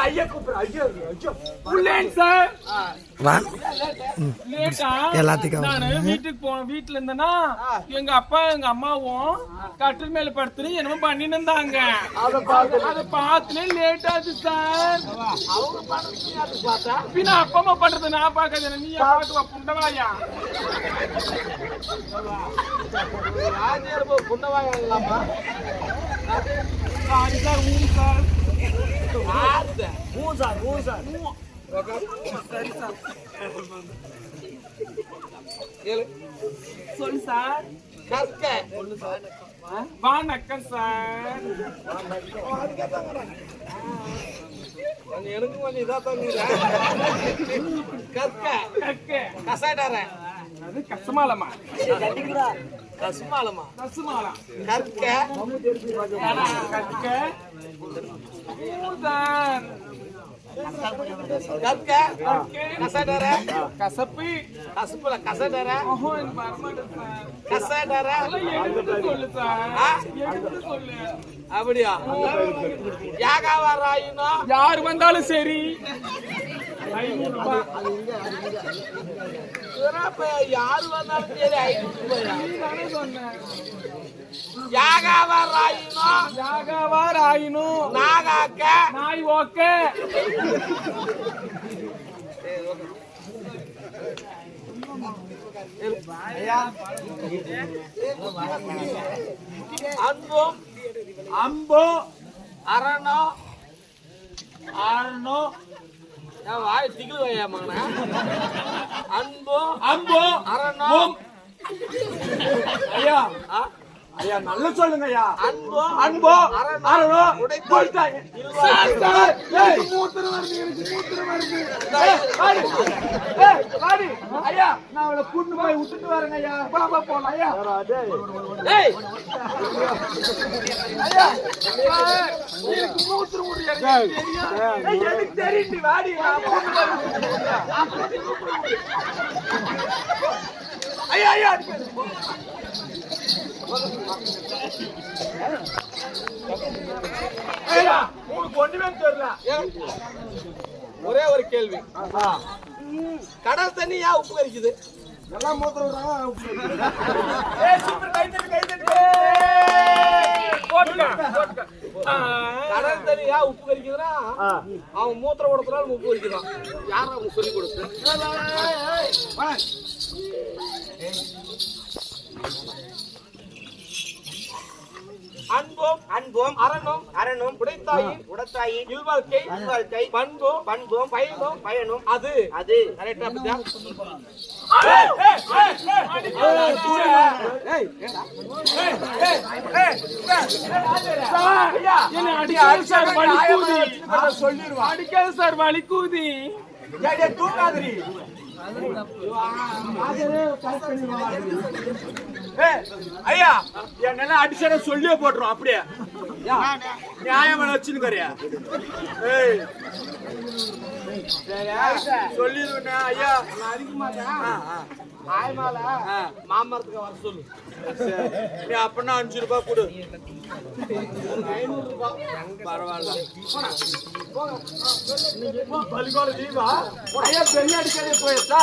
ஐயா கூப்பிடுறேன். ஐயோ புள்ளேன் சார். எல்லாத்துக்கும் நானு வீட்டுக்கு போனேன். வீட்டுல இருந்தேன்னா எங்க அப்பா எங்க அம்மாவும் கட்டில் மேல படுத்துன்னு என்னமோ பண்ணிட்டு இருந்தாங்க. அதை பார்த்துலே லேட் ஆச்சு சார். அவங்க பண்றது பார்த்தா பின்ன அப்பா அம்மா பண்றது நான் பாக்காத நீ பாக்குவா புண்டவாயா ராஜியர் புண்டவாயலாமா சாரி சார். ஊன் சார். சரி சார். சொல்லு சார். கற்க வணக்கம் சார். எனக்கு கொஞ்சம் இதா தந்துங்க. கற்க கற்க கசாடாரன் அது கசமாலமா கசுமாலமா கசுமாலா கற்க கற்க ஊதான் கற்க கசாடாரன் கசப்பு கசுப்புல கசாடாரன் ஓஹோ எனக்கு வரமாட்டேன் சார். கசாடாரன் அதெல்லாம் எடுத்து சொல்லு சார். எடுத்து சொல்லு. அப்படியா யாகாவாராயினோ யாரு வந்தாலும் சரி 500 ரூபாய். யாரு வந்தாலும் சரி 500 ரூபாயா? நீதானே சொன்ன. யாகாவாராயினோ யாகாவாராயினு நாகாக்க நாய் ஓகே. அன்பும் அம்போ அரணோ ஆரணோ என் வாய் திகில் வையா மகன அன்பும் அம்போ அரணோ ஐயா ஆ? ஐயா நல்ல சொல்லுங்க ஐயா. அன்பும் அன்போ அரணோ ஆரணோ உடைத்தாய் சார் சார். ஏய் மூத்திரம் வருது எனக்கு மூத்திரம் வருது. ஏய் வாடி. ஏய் வாடி. ஐயா நான் அவளை கூட்டிட்டு போய் விட்டுட்டு வரேங்க ஐயா. பாப்பா போலாம் ஐயா. ஏய் ஐயா எனக்கு மூத்திரம் வருது எனக்கு தெரியும். ஏய் எனக்கு தெரியுது வாடி. நான் கூட்டிட்டு போய் விட்டுட்டு வரேன். ஐயா ஐயா ஐயா உங்களுக்கு ஒண்ணுமே தெரியல. ஒரே ஒரு கேள்வி கடல் தண்ணி ஏன் உப்பு கரிக்குது? எல்லாம் மூத்திரம் விடுறாங்க. ஏய் சூப்பர் கை தட்டு. போடுங்க போடுங்க. கடல் தண்ணி ஏன் உப்பு கரிக்குதுன்னா அவன் மூத்திரம் ஓடுறதுனால உப்பு கரிக்குதான். யாரும் அவனுக்கு சொல்லி கொடுத்து அன்பும் அன்பும் அரணும் அரணும் உடைத்தாயின் உடத்தாயின் இல்வாழ்க்கை வாழ்க்கை பண்பும் பண்பும் பயனும் பயனும் அது அது கரெக்டா பத்தியா? ஏய் ஏய் ஏய் என்ன அடிக்காத சார் வலிக்குதி. சொல்லிடுவா அடிக்காத சார் வலிக்குதி. ஏய் தூங்காதீ. ஐயா என்ன அடிச்சட சொல்லியே போட்டுரும் அப்படியே நியாயம் வச்சுருக்கறியா? ஏய் சொல்லிடுவேன் ஐயா. நான் அடிக்க மாட்டேன். ஆயமால மாமரத்துக்கு வர சொல்லு. நீ அப்படின்னா 5 ரூபாய் கொடு. 500 ரூபாய் பரவாயில்ல. பள்ளிக்கூட லீவா ஐயா பெரிய அடிக்காதே போயிருந்தா.